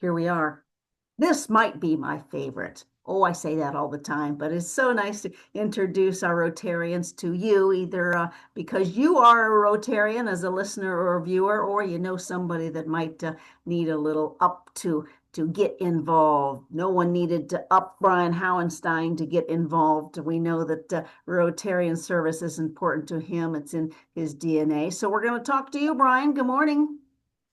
Here we are. This might be my favorite. Oh, I say that all the time, but it's so nice to introduce our Rotarians to you, either because you are a Rotarian as a listener or a viewer, or you know somebody that might need a little up to get involved. No one needed to up Brian Hauenstein to get involved. We know that Rotarian service is important to him. It's in his DNA. So we're going to talk to you, Brian. Good morning.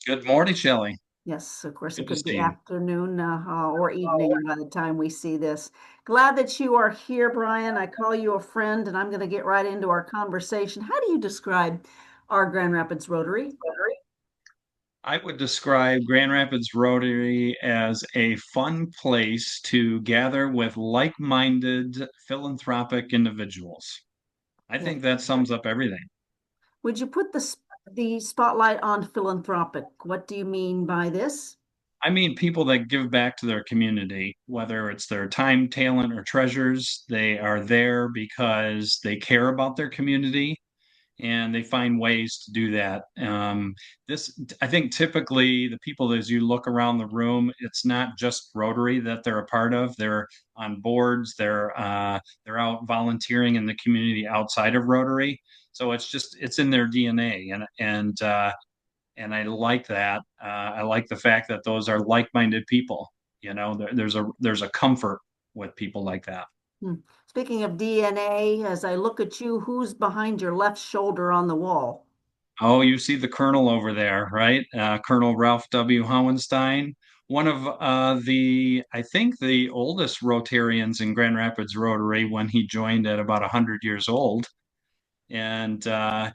Good morning, Shelley. Yes, of course, it Good to could be see you. afternoon or evening by the time we see this. Glad that you are here, Brian. I call you a friend, and I'm going to get right into our conversation. How do you describe our Grand Rapids Rotary? I would describe Grand Rapids Rotary as a fun place to gather with like-minded philanthropic individuals. I Yes. think that sums up everything. Would you put the spotlight on philanthropic? What do you mean by this? I mean, people that give back to their community, whether it's their time, talent, or treasures, they are there because they care about their community and they find ways to do that. I think typically the people, as you look around the room, it's not just Rotary that they're a part of. They're on boards. They're out volunteering in the community outside of Rotary. So it's in their DNA, and I like that. I like the fact that those are like-minded people. There's a comfort with people like that. Hmm. Speaking of DNA, as I look at you, who's behind your left shoulder on the wall? Oh, you see the Colonel over there, right? Colonel Ralph W. Hauenstein, one of I think the oldest Rotarians in Grand Rapids Rotary when he joined at about 100 years old. And, I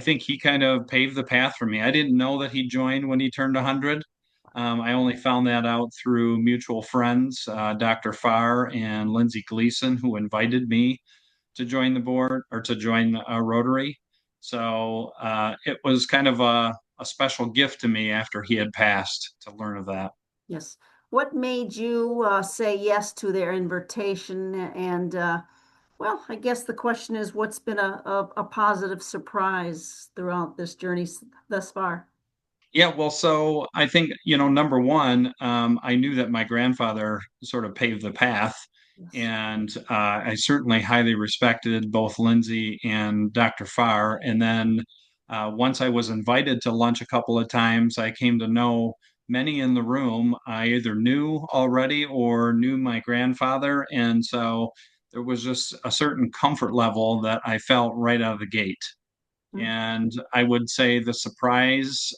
think he kind of paved the path for me. I didn't know that he joined when he turned 100. I only found that out through mutual friends, Dr. Farr and Lindsay Gleason, who invited me to join the board or to join Rotary. So it was kind of a special gift to me after he had passed to learn of that. Yes. What made you say yes to their invitation? And well, I guess the question is, what's been a positive surprise throughout this journey thus far? Yeah, well, so I think, number one, I knew that my grandfather sort of paved the path, Yes. and I certainly highly respected both Lindsay and Dr. Farr. And then once I was invited to lunch a couple of times, I came to know many in the room I either knew already or knew my grandfather. And so there was just a certain comfort level that I felt right out of the gate. Mm, And I would say the surprise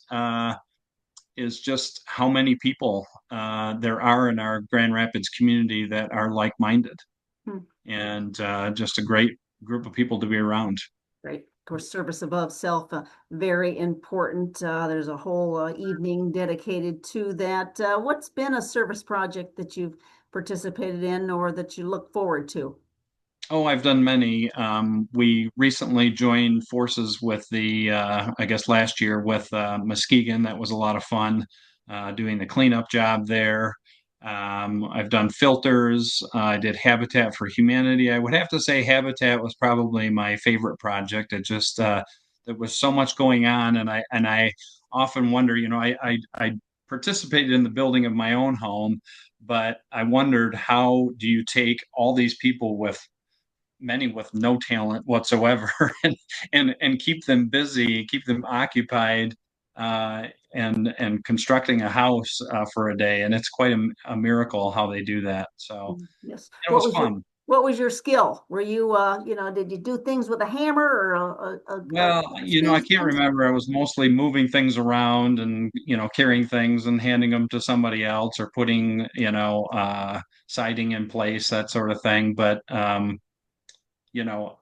is just how many people there are in our Grand Rapids community that are like-minded, mm. and just a great group of people to be around. Great. Of course, service above self, very important. There's a whole evening dedicated to that. What's been a service project that you've participated in or that you look forward to? Oh, I've done many. We recently joined forces with I guess last year with Muskegon. That was a lot of fun doing the cleanup job there. I've done filters. I did Habitat for Humanity. I would have to say Habitat was probably my favorite project. There was so much going on, and I often wonder, I participated in the building of my own home, but I wondered how do you take all these people with many with no talent whatsoever and keep them busy, keep them occupied, and constructing a house for a day. And it's quite a miracle how they do that. So Yes. it was fun. What was your skill? Were you did you do things with a hammer or Well, I speed can't things? remember. I was mostly moving things around and, carrying things and handing them to somebody else or putting, siding in place, that sort of thing. But, you know,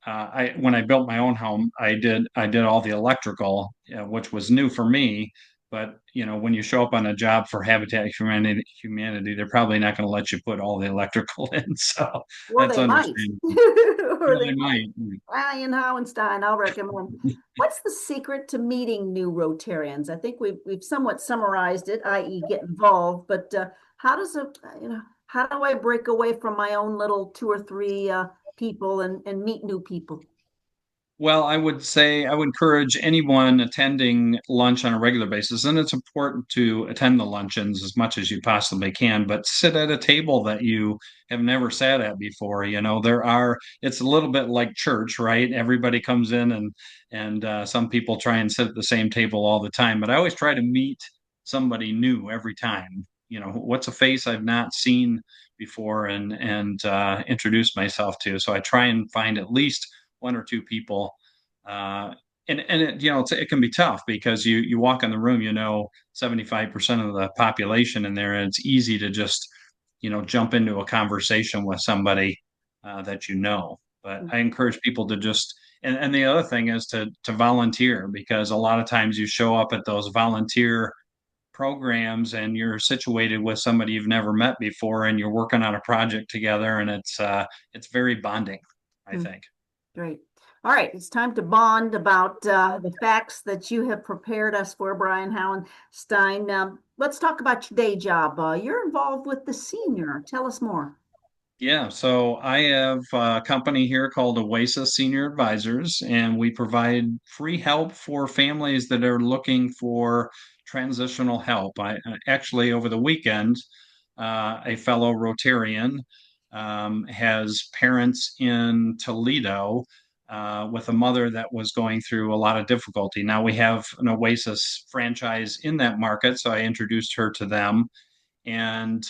I when I built my own home, I did all the electrical, which was new for me. But when you show up on a job for Humanity, they're probably not going to let you put all the electrical in. So Or that's they might. understandable. Or Yeah, they they might. might. Ryan Hauenstein, I'll recommend. What's the secret to meeting new Rotarians? I think we've somewhat summarized it, i.e., get involved. But how does a how do I break away from my own little two or three people and meet new people? Well, I would say I would encourage anyone attending lunch on a regular basis, and it's important to attend the luncheons as much as you possibly can, but sit at a table that you have never sat at before. It's a little bit like church, right? Everybody comes in and some people try and sit at the same table all the time, but I always try to meet somebody new every time. What's a face I've not seen before and introduce myself to. So I try and find at least one or two people. Uh, it can be tough because you walk in the room, 75% of the population in there, and it's easy to just, jump into a conversation with somebody that you know. But I encourage people to just, and the other thing is to volunteer, because a lot of times you show up at those volunteer programs and you're situated with somebody you've never met before and you're working on a project together, and it's very bonding, I Mm, think. great. All right, it's time to bond about the facts that you have prepared us for, Brian Hauenstein. Let's talk about your day job. You're involved with the senior. Tell us more. Yeah, so I have a company here called Oasis Senior Advisors, and we provide free help for families that are looking for transitional help. I actually, over the weekend, a fellow Rotarian has parents in Toledo with a mother that was going through a lot of difficulty. Now we have an Oasis franchise in that market, so I introduced her to them, and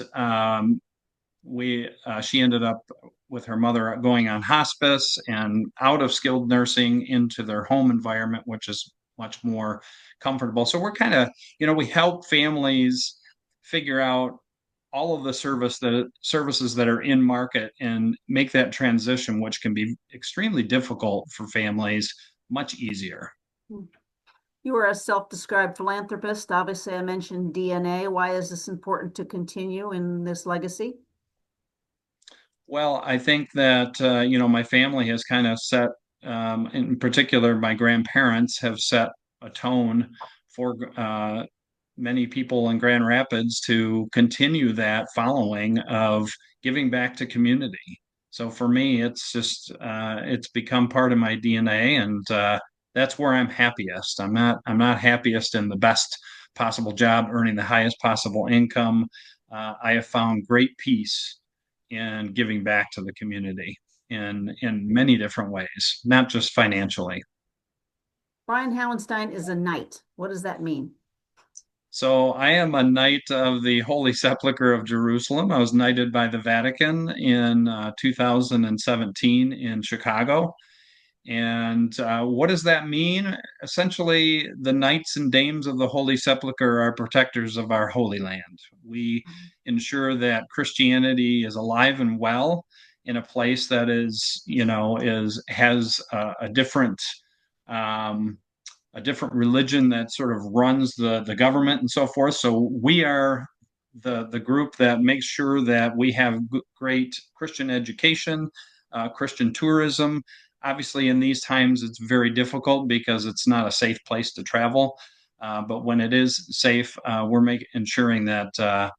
we she ended up with her mother going on hospice and out of skilled nursing into their home environment, which is much more comfortable. So we're kind of, we help families figure out all of the services that are in market and make that transition, which can be extremely difficult for families, much easier. You are a self-described philanthropist. Obviously, I mentioned DNA. Why is this important to continue in this legacy? Well, I think that my family has kind of set, in particular, my grandparents have set a tone for many people in Grand Rapids to continue that following of giving back to community. So for me, it's become part of my DNA, and that's where I'm happiest. I'm not happiest in the best possible job, earning the highest possible income. I have found great peace in giving back to the community in many different ways, not just financially. Brian Hauenstein is a knight. What does that mean? So I am a knight of the Holy Sepulchre of Jerusalem. I was knighted by the Vatican in 2017 in Chicago. And what does that mean? Essentially, the knights and dames of the Holy Sepulchre are protectors of our Holy Land. We ensure that Christianity is alive and well in a place that is, has um, a different religion that sort of runs the government and so forth. So we are the group that makes sure that we have great Christian education, Christian tourism. Obviously, in these times, it's very difficult because it's not a safe place to travel. But when it is safe, we're ensuring that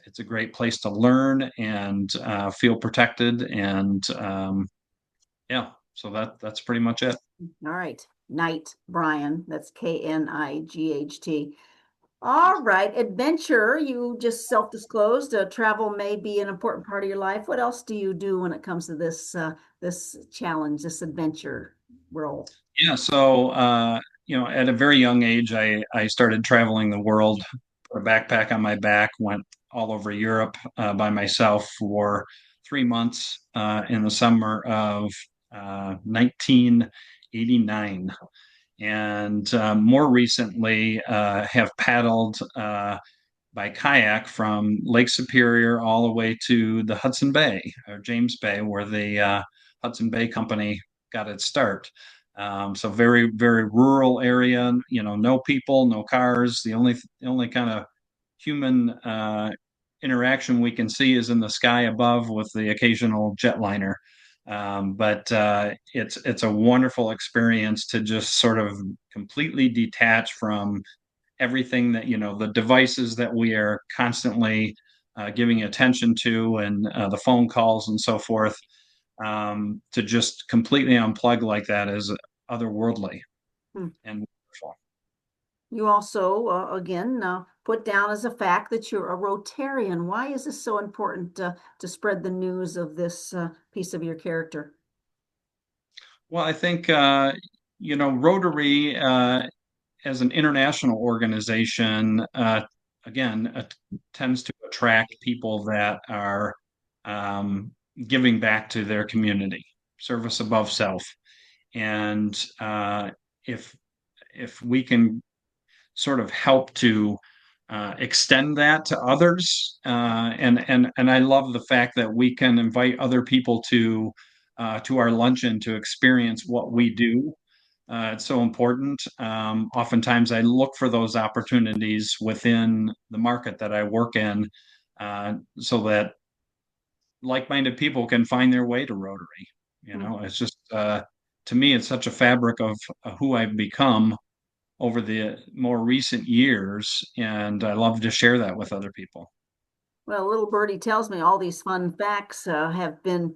it's a great place to learn and feel protected. And yeah, so that's pretty much it. All right. Knight Brian. That's Knight. All right. Adventure. You just self-disclosed. Travel may be an important part of your life. What else do you do when it comes to this challenge, this adventure role? Yeah, so at a very young age, I started traveling the world, put a backpack on my back, went all over Europe by myself for 3 months in the summer of 1989, and more recently have paddled by kayak from Lake Superior all the way to the Hudson Bay or James Bay, where the Hudson Bay Company got its start. So very, very rural area, no people, no cars. The only kind of human interaction we can see is in the sky above with the occasional jetliner. But it's a wonderful experience to just sort of completely detach from everything that, the devices that we are constantly giving attention to and the phone calls and so forth. to just completely unplug like that is otherworldly Hmm. and wonderful. You also, again, put down as a fact that you're a Rotarian. Why is this so important to spread the news of this piece of your character? Well, I think, Rotary as an international organization, again, tends to attract people that are um, giving back to their community, service above self. And if if we can sort of help to extend that to others, and I love the fact that we can invite other people to our luncheon to experience what we do. It's so important. Oftentimes, I look for those opportunities within the market that I work in, so that like-minded people can find their way to Rotary. It's just to me, it's such a fabric of who I've become over the more recent years, and I love to share that with other people. Well, little birdie tells me all these fun facts have been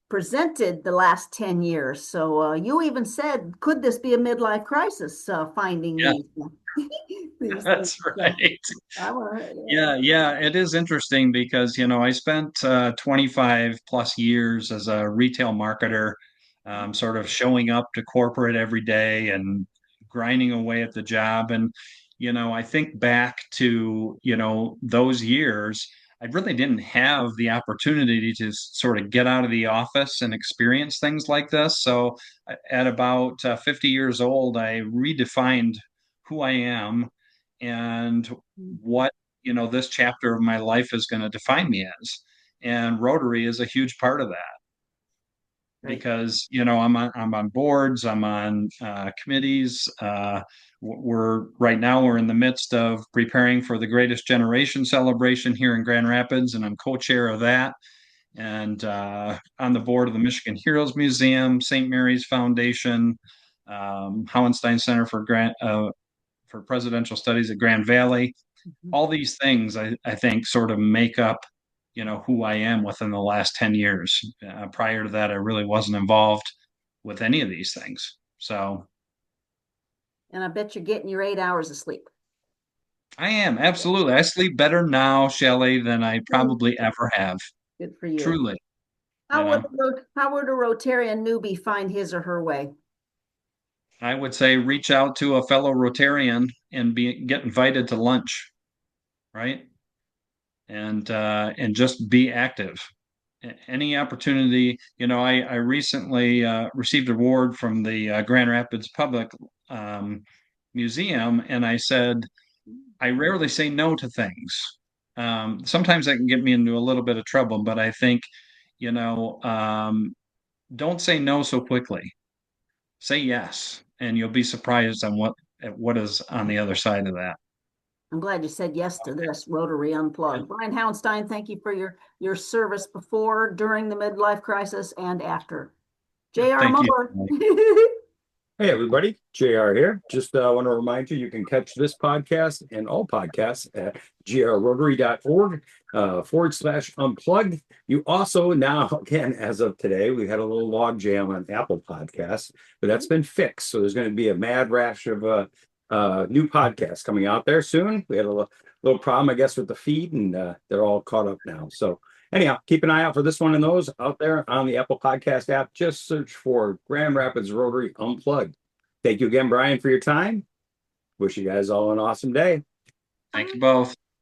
presented the last 10 years. So you even said, could this be a midlife crisis, finding Yeah, these things? that's right. I want Yeah, it is interesting because, I spent 25 plus years as a retail marketer, sort of showing up to corporate every day and grinding away at the job. And, I think back to, those years, I really didn't have the opportunity to sort of get out of the office and experience things like this. So at about 50 years old, I redefined who I am and what this chapter of my life is going to define me as. And Rotary is a huge part of that right. because I'm on boards, I'm on committees. We're right now we're in the midst of preparing for the Greatest Generation celebration here in Grand Rapids, and I'm co-chair of that. And on the board of the Michigan Heroes Museum, St. Mary's Foundation, Hauenstein Center for Presidential Studies at Grand Valley. Mhm. All these things I think sort of make up who I am within the last 10 years. Prior to that, I really wasn't involved with any of these things. So And I bet you're getting your 8 hours of sleep. I am absolutely. I sleep better now, Shelley, than I Mm. probably ever have. Good for you. Truly, you know, How would a Rotarian newbie find his or her way? I would say reach out to a fellow Rotarian and get invited to lunch, right? And just be active. Any opportunity, I recently received an award from the Grand Rapids Public um, Museum, and I said I rarely say no to things. Sometimes that can get me into a little bit of trouble, but I think, you know, um, don't say no so quickly. Say yes, and you'll be surprised at what is on the other side of that. I'm glad you said yes to this Rotary Unplugged. Brian Hauenstein, thank you for your service before, during the midlife crisis, and after. J.R. Thank you. Muller. Hey, everybody, JR here. Just want to remind you, you can catch this podcast and all podcasts at grrotary.org /unplugged. You also now, again, as of today, we had a little log jam on Apple Podcasts, but that's been fixed. So there's going to be a mad rash of new podcasts coming out there soon. We had a little problem, I guess, with the feed, and they're all caught up now. So anyhow, keep an eye out for this one and those out there on the Apple Podcast app. Just search for Grand Rapids Rotary Unplugged. Thank you again, Brian, for your time. Wish you guys all an awesome day. Thank you both.